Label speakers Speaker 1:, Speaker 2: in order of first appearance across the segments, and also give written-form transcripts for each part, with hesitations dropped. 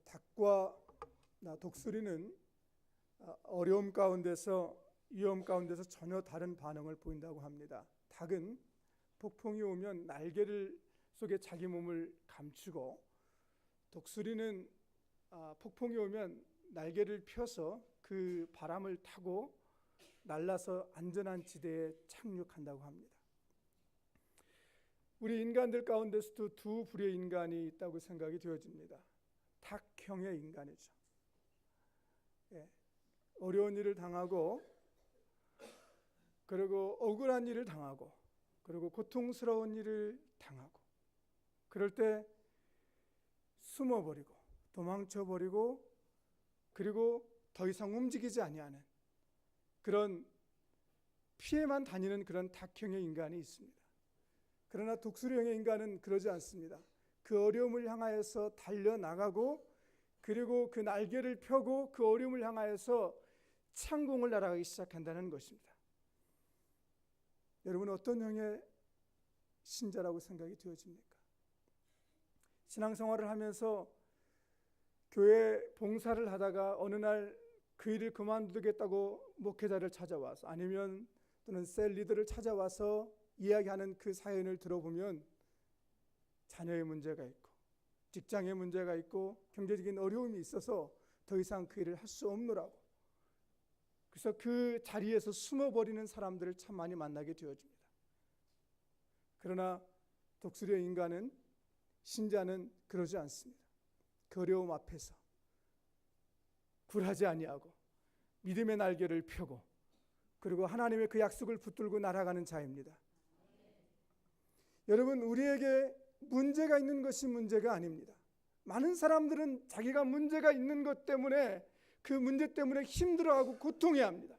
Speaker 1: 닭과 독수리는 어려움 가운데서 위험 가운데서 전혀 다른 반응을 보인다고 합니다. 닭은 폭풍이 오면 날개를 속에 자기 몸을 감추고, 독수리는 폭풍이 오면 날개를 펴서 그 바람을 타고 날아서 안전한 지대에 착륙한다고 합니다. 우리 인간들 가운데서도 두 부류의 인간이 있다고 생각이 되어집니다. 닭형의 인간이죠. 어려운 일을 당하고, 그리고 억울한 일을 당하고, 그리고 고통스러운 일을 당하고, 그럴 때 숨어버리고 도망쳐버리고, 그리고 더 이상 움직이지 아니하는 그런 피해만 다니는 그런 닭형의 인간이 있습니다. 그러나 독수리형의 인간은 그러지 않습니다. 그 어려움을 향하여서 달려나가고, 그리고 그 날개를 펴고 그 어려움을 향하여서 창공을 날아가기 시작한다는 것입니다. 여러분, 어떤 형의 신자라고 생각이 되어집니까? 신앙생활을 하면서 교회 봉사를 하다가 어느 날 그 일을 그만두겠다고 목회자를 찾아와서, 아니면 또는 셀 리더를 찾아와서 이야기하는 그 사연을 들어보면 자녀의 문제가 있고 직장의 문제가 있고 경제적인 어려움이 있어서 더 이상 그 일을 할 수 없노라고, 그래서 그 자리에서 숨어버리는 사람들을 참 많이 만나게 되어집니다. 그러나 독수리의 인간은, 신자는 그러지 않습니다. 그 어려움 앞에서 굴하지 아니하고 믿음의 날개를 펴고, 그리고 하나님의 그 약속을 붙들고 날아가는 자입니다. 여러분, 우리에게 문제가 있는 것이 문제가 아닙니다. 많은 사람들은 자기가 문제가 있는 것 때문에, 그 문제 때문에 힘들어하고 고통해합니다.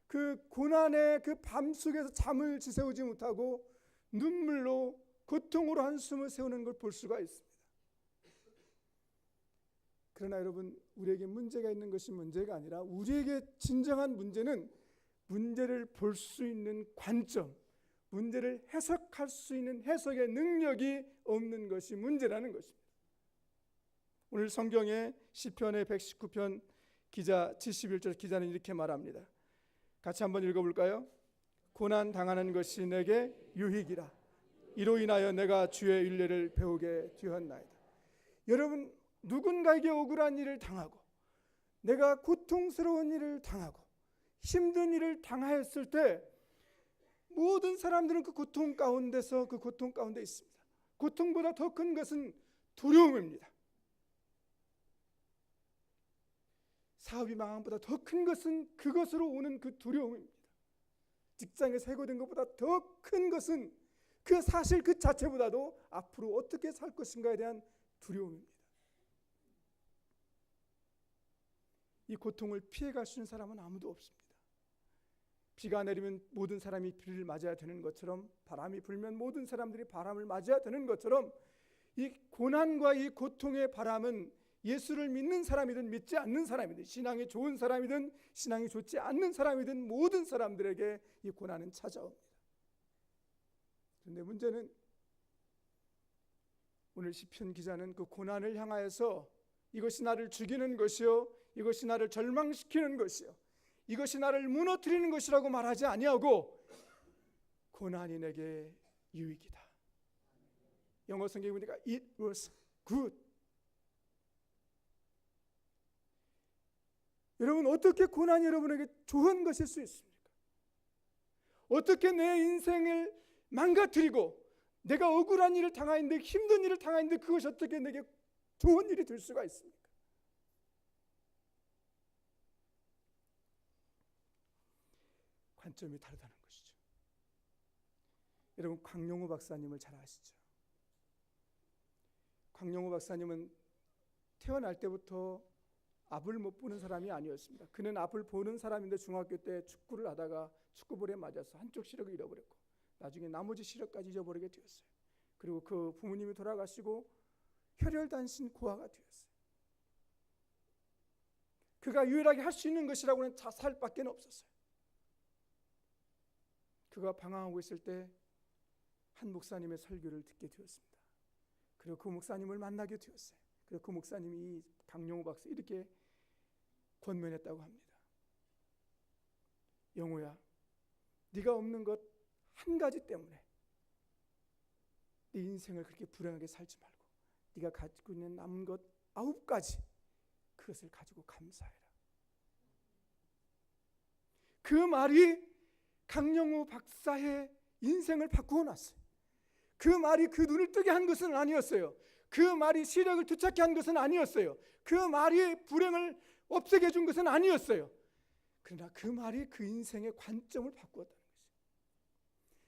Speaker 1: 그 고난의 그 밤 속에서 잠을 지새우지 못하고 눈물로, 고통으로 한숨을 새우는 걸 볼 수가 있습니다. 그러나 여러분, 우리에게 문제가 있는 것이 문제가 아니라, 우리에게 진정한 문제는 문제를 볼 수 있는 관점, 문제를 해석할 수 있는 해석의 능력이 없는 것이 문제라는 것입니다. 오늘 성경의 시편의 119편 기자 71절 기자는 이렇게 말합니다. 같이 한번 읽어볼까요? 고난 당하는 것이 내게 유익이라. 이로 인하여 내가 주의 율례를 배우게 되었나이다. 여러분, 누군가에게 억울한 일을 당하고, 내가 고통스러운 일을 당하고 힘든 일을 당하였을 때, 모든 사람들은 그 고통 가운데서, 그 고통 가운데 있습니다. 고통보다 더 큰 것은 두려움입니다. 사업이 망한 것보다 더 큰 것은 그것으로 오는 그 두려움입니다. 직장에서 해고된 것보다 더 큰 것은 그 사실 그 자체보다도 앞으로 어떻게 살 것인가에 대한 두려움입니다. 이 고통을 피해갈 수 있는 사람은 아무도 없습니다. 비가 내리면 모든 사람이 비를 맞아야 되는 것처럼, 바람이 불면 모든 사람들이 바람을 맞아야 되는 것처럼, 이 고난과 이 고통의 바람은 예수를 믿는 사람이든 믿지 않는 사람이든, 신앙이 좋은 사람이든 신앙이 좋지 않는 사람이든 모든 사람들에게 이 고난은 찾아옵니다. 그런데 문제는, 오늘 시편 기자는 그 고난을 향하여서 이것이 나를 죽이는 것이요, 이것이 나를 절망시키는 것이요, 이것이 나를 무너뜨리는 것이라고 말하지 아니하고, 고난이 내게 유익이다. 영어 성경에 보니까 It was good. 여러분, 어떻게 고난이 여러분에게 좋은 것일 수 있습니까? 어떻게 내 인생을 망가뜨리고 내가 억울한 일을 당하는데, 힘든 일을 당하는데, 그것이 어떻게 내게 좋은 일이 될 수가 있습니까? 관점이 다르다는 것이죠. 여러분, 광용우 박사님을 잘 아시죠? 광용우 박사님은 태어날 때부터 앞을 못 보는 사람이 아니었습니다. 그는 앞을 보는 사람인데, 중학교 때 축구를 하다가 축구볼에 맞아서 한쪽 시력을 잃어버렸고, 나중에 나머지 시력까지 잃어버리게 되었어요. 그리고 그 부모님이 돌아가시고 혈혈단신 고아가 되었어요. 그가 유일하게 할 수 있는 것이라고는 자살밖에 없었어요. 그가 방황하고 있을 때 한 목사님의 설교를 듣게 되었습니다. 그리고 그 목사님을 만나게 되었어요. 그래서 그 목사님이 이 강영우 박사 이렇게 권면했다고 합니다. 영우야, 네가 없는 것 한 가지 때문에 네 인생을 그렇게 불행하게 살지 말고 네가 가지고 있는 남은 것 9가지 그것을 가지고 감사해라. 그 말이 강영우 박사의 인생을 바꾸어 놨어요. 그 말이 그 눈을 뜨게 한 것은 아니었어요. 그 말이 시력을 되찾게 한 것은 아니었어요. 그 말이 불행을 없애게 해준 것은 아니었어요. 그러나 그 말이 그 인생의 관점을 바꾸었다는 것이에요.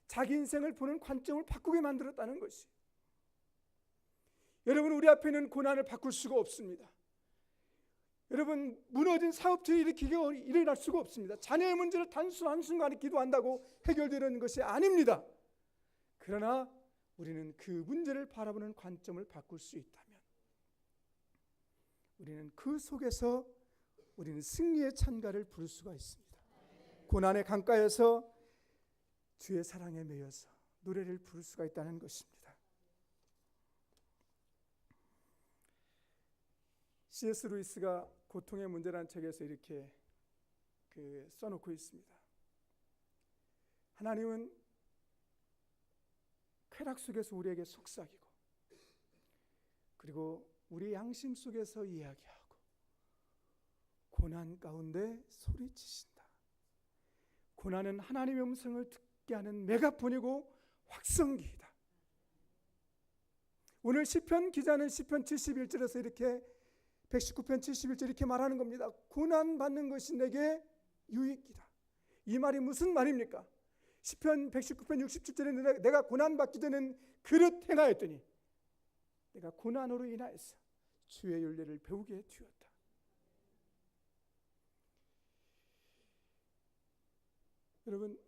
Speaker 1: 자기 인생을 보는 관점을 바꾸게 만들었다는 것이에요. 여러분, 우리 앞에 있는 고난을 바꿀 수가 없습니다. 여러분, 무너진 사업체에 일으키게 일어날 수가 없습니다. 자녀의 문제를 단순 한순간에 기도한다고 해결되는 것이 아닙니다. 그러나 우리는 그 문제를 바라보는 관점을 바꿀 수 있다면 우리는 그 속에서 우리는 승리의 찬가를 부를 수가 있습니다. 고난의 강가에서 주의 사랑에 매여서 노래를 부를 수가 있다는 것입니다. C.S. 루이스가 고통의 문제라는 책에서 이렇게 써놓고 있습니다. 하나님은 쾌락 속에서 우리에게 속삭이고 그리고 우리 양심 속에서 이야기하고 고난 가운데 소리치신다. 고난은 하나님의 음성을 듣게 하는 메가폰이고 확성기이다. 오늘 시편 기자는 시편 71절에서 이렇게 119편 71절 이렇게 말하는 겁니다. 고난 받는 것이 내게 유익이다. 이 말이 무슨 말입니까? 시편 119편 67절에 내가 고난 받기 전엔 그릇 행하였더니 내가 고난으로 인하여서 주의 윤례를 배우게 되었다. 여러분,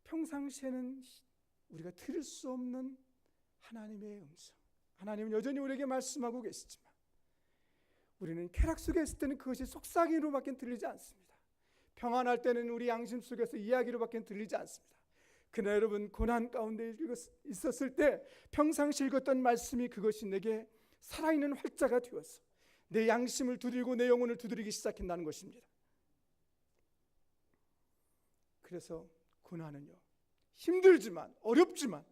Speaker 1: 평상시에는 우리가 들을 수 없는 하나님의 음성, 하나님은 여전히 우리에게 말씀하고 계시지만 우리는 쾌락 속에 있을 때는 그것이 속삭임으로밖에 들리지 않습니다. 평안할 때는 우리 양심 속에서 이야기로밖에 들리지 않습니다. 그러나 여러분, 고난 가운데 있었을 때 평상시 읽었던 말씀이 그것이 내게 살아있는 활자가 되어서 내 양심을 두드리고 내 영혼을 두드리기 시작한다는 것입니다. 그래서 고난은요, 힘들지만 어렵지만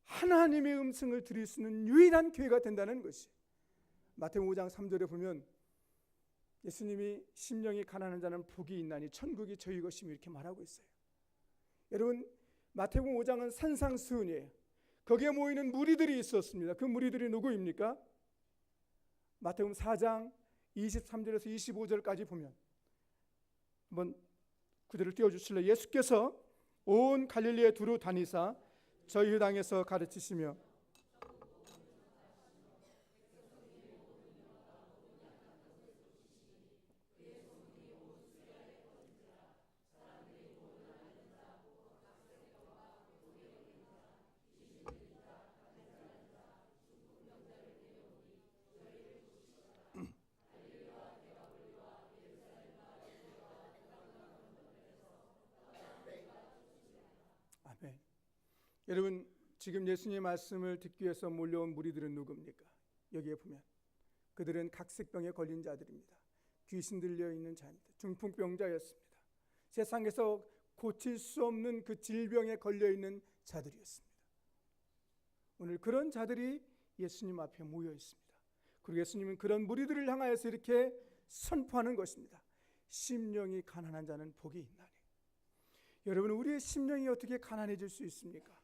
Speaker 1: 하나님의 음성을 들을 수 있는 유일한 기회가 된다는 것이 마태복음 5장 3절에 보면 예수님이 심령이 가난한 자는 복이 있나니 천국이 저희 것이며 이렇게 말하고 있어요. 여러분, 마태복음 5장은 산상수훈이에요. 거기에 모이는 무리들이 있었습니다. 그 무리들이 누구입니까? 마태복음 4장 23절에서 25절까지 보면 한번 그들을 띄워주실래요? 예수께서 온 갈릴리에 두루 다니사 저희 회당에서 가르치시며 아멘. 여러분, 지금 예수님의 말씀을 듣기 위해서 몰려온 무리들은 누굽니까? 여기에 보면 그들은 각색병에 걸린 자들입니다. 귀신 들려 있는 자입니다. 중풍병자였습니다. 세상에서 고칠 수 없는 그 질병에 걸려 있는 자들이었습니다. 오늘 그런 자들이 예수님 앞에 모여 있습니다. 그리고 예수님은 그런 무리들을 향하여서 이렇게 선포하는 것입니다. 심령이 가난한 자는 복이 있나니. 여러분, 우리의 심령이 어떻게 가난해질 수 있습니까?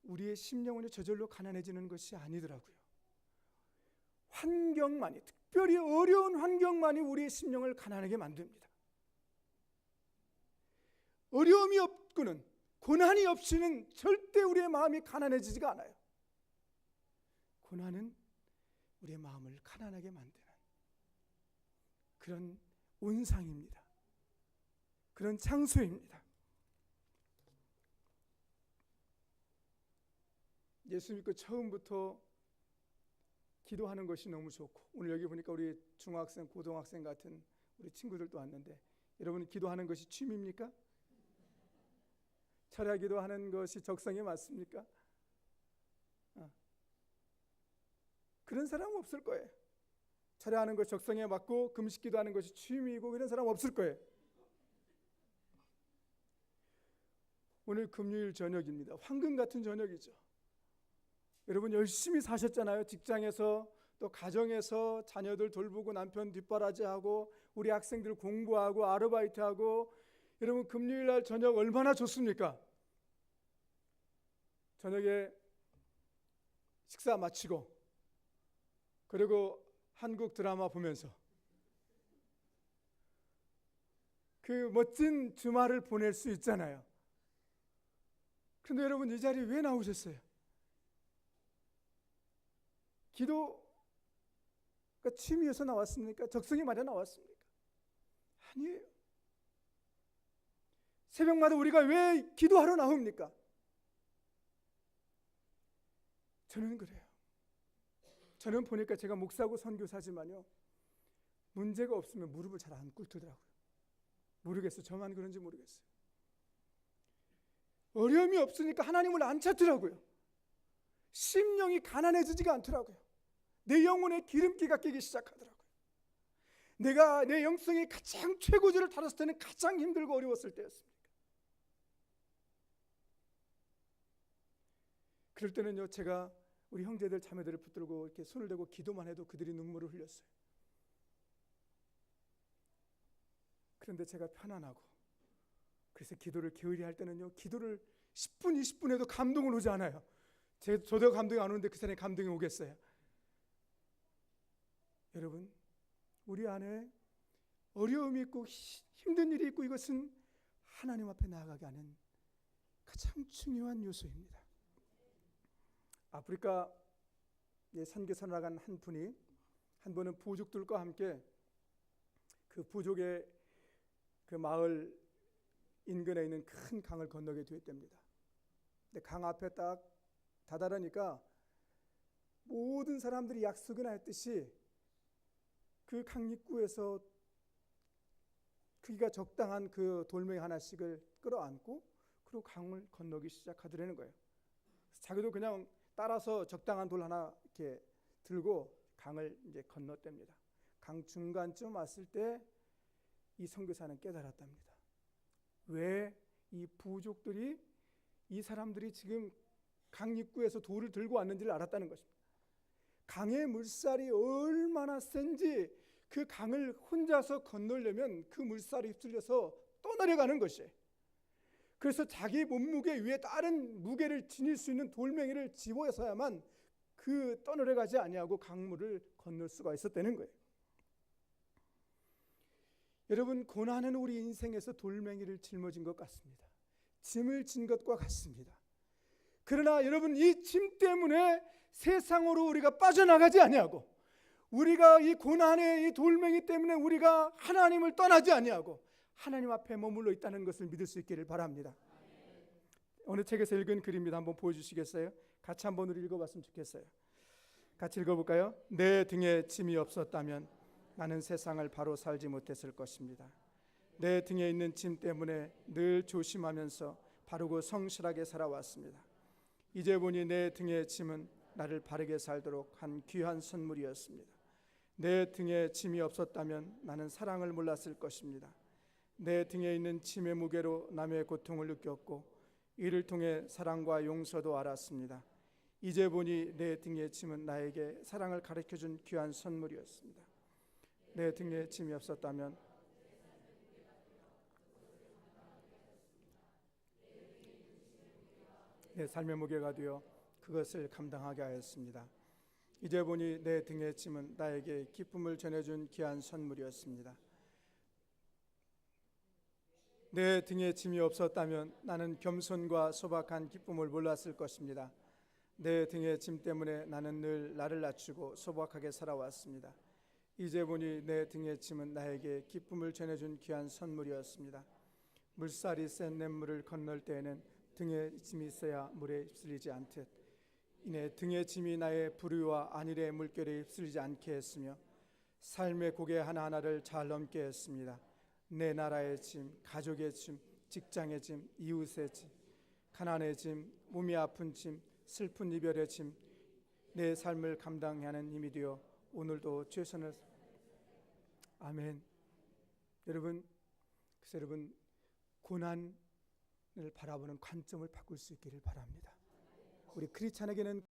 Speaker 1: 우리의 심령은 저절로 가난해지는 것이 아니더라고요. 환경만이, 특별히 어려운 환경만이 우리의 심령을 가난하게 만듭니다. 어려움이 없고는, 고난이 없이는 절대 우리의 마음이 가난해지지가 않아요. 고난은 우리의 마음을 가난하게 만드는 그런 온상입니다. 그런 장소입니다. 예수 믿고 처음부터 기도하는 것이 너무 좋고, 오늘 여기 보니까 우리 중학생, 고등학생 같은 우리 친구들도 왔는데, 여러분 기도하는 것이 취미입니까? 철야 기도하는 것이 적성에 맞습니까? 그런 사람은 없을 거예요. 철야하는 것 적성에 맞고 금식기도 하는 것이 취미이고 이런 사람 없을 거예요. 오늘 금요일 저녁입니다. 황금 같은 저녁이죠. 여러분 열심히 사셨잖아요. 직장에서 또 가정에서 자녀들 돌보고 남편 뒷바라지하고 우리 학생들 공부하고 아르바이트하고 여러분 금요일 날 저녁 얼마나 좋습니까? 저녁에 식사 마치고 그리고 한국 드라마 보면서 그 멋진 주말을 보낼 수 있잖아요. 그런데 여러분 이 자리에 왜 나오셨어요? 기도가 취미에서 나왔습니까? 적성에 맞아 나왔습니까? 아니에요. 새벽마다 우리가 왜 기도하러 나옵니까? 저는 그래요. 저는 보니까 제가 목사고 선교사지만요, 문제가 없으면 무릎을 잘 안 꿇더라고요. 모르겠어요. 저만 그런지 모르겠어요. 어려움이 없으니까 하나님을 안 찾더라고요. 심령이 가난해지지가 않더라고요. 내 영혼에 기름기가 끼기 시작하더라고요. 내가 내 영성이 가장 최고조를 다뤘을 때는 가장 힘들고 어려웠을 때였습니다. 그럴 때는요, 제가 우리 형제들 자매들을 붙들고 이렇게 손을 대고 기도만 해도 그들이 눈물을 흘렸어요. 그런데 제가 편안하고, 그래서 기도를 게을리 할 때는요, 기도를 10분 20분 해도 감동을 오지 않아요. 저도 감동이 안 오는데 그 사람이 감동이 오겠어요? 여러분, 우리 안에 어려움이 있고 힘든 일이 있고 이것은 하나님 앞에 나아가게 하는 가장 중요한 요소입니다. 아프리카 선교사 나간 한 분은 부족들과 함께 그 부족의 그 마을 인근에 있는 큰 강을 건너게 되었답니다. 근데 강 앞에 딱 다다르니까 모든 사람들이 약속이나 했듯이 그 강 입구에서 크기가 적당한 그 돌멩이 하나씩을 끌어안고 그리고 강을 건너기 시작하더라는 거예요. 자기도 그냥 따라서 적당한 돌 하나 이렇게 들고 강을 이제 건넜답니다. 강 중간쯤 왔을 때 이 선교사는 깨달았답니다. 왜 이 부족들이, 이 사람들이 지금 강 입구에서 돌을 들고 왔는지를 알았다는 것입니다. 강의 물살이 얼마나 센지 그 강을 혼자서 건너려면 그 물살이 휩쓸려서 떠내려가는 것이에요. 그래서 자기 몸무게 위에 다른 무게를 지닐 수 있는 돌멩이를 집어서야만 그 떠내려가지 아니하고 강물을 건널 수가 있었다는 거예요. 여러분, 고난은 우리 인생에서 돌멩이를 짊어진 것 같습니다. 짐을 진 것과 같습니다. 그러나 여러분, 이 짐 때문에 세상으로 우리가 빠져나가지 아니하고, 우리가 이 고난의 이 돌멩이 때문에 우리가 하나님을 떠나지 아니하고 하나님 앞에 머물러 있다는 것을 믿을 수 있기를 바랍니다. 어느 책에서 읽은 글입니다. 한번 보여주시겠어요? 같이 한번 우리 읽어봤으면 좋겠어요. 같이 읽어볼까요? 내 등에 짐이 없었다면 나는 세상을 바로 살지 못했을 것입니다. 내 등에 있는 짐 때문에 늘 조심하면서 바르고 성실하게 살아왔습니다. 이제 보니 내 등의 짐은 나를 바르게 살도록 한 귀한 선물이었습니다. 내 등에 짐이 없었다면 나는 사랑을 몰랐을 것입니다. 내 등에 있는 짐의 무게로 남의 고통을 느꼈고 이를 통해 사랑과 용서도 알았습니다. 이제 보니 내 등의 짐은 나에게 사랑을 가르쳐준 귀한 선물이었습니다. 내 등에 짐이 없었다면 내 삶의 무게가 되어 그것을 감당하게 하였습니다. 이제 보니 내 등의 짐은 나에게 기쁨을 전해준 귀한 선물이었습니다. 내 등에 짐이 없었다면 나는 겸손과 소박한 기쁨을 몰랐을 것입니다. 내 등의 짐 때문에 나는 늘 나를 낮추고 소박하게 살아왔습니다. 이제 보니 내 등의 짐은 나에게 기쁨을 전해준 귀한 선물이었습니다. 물살이 센 냇물을 건널 때에는 등에 짐이 있어야 물에 휩쓸리지 않듯 이내 등의 짐이 나의 불의와 안일의 물결에 휩쓸리지 않게 했으며 삶의 고개 하나하나를 잘 넘게 했습니다. 내 나라의 짐, 가족의 짐, 직장의 짐, 이웃의 짐, 가난의 짐, 몸이 아픈 짐, 슬픈 이별의 짐, 내 삶을 감당해야 하는 힘이 되어 오늘도 최선을. 아멘. 여러분, 그래서 여러분 고난을 바라보는 관점을 바꿀 수 있기를 바랍니다. 우리 크리스찬에게는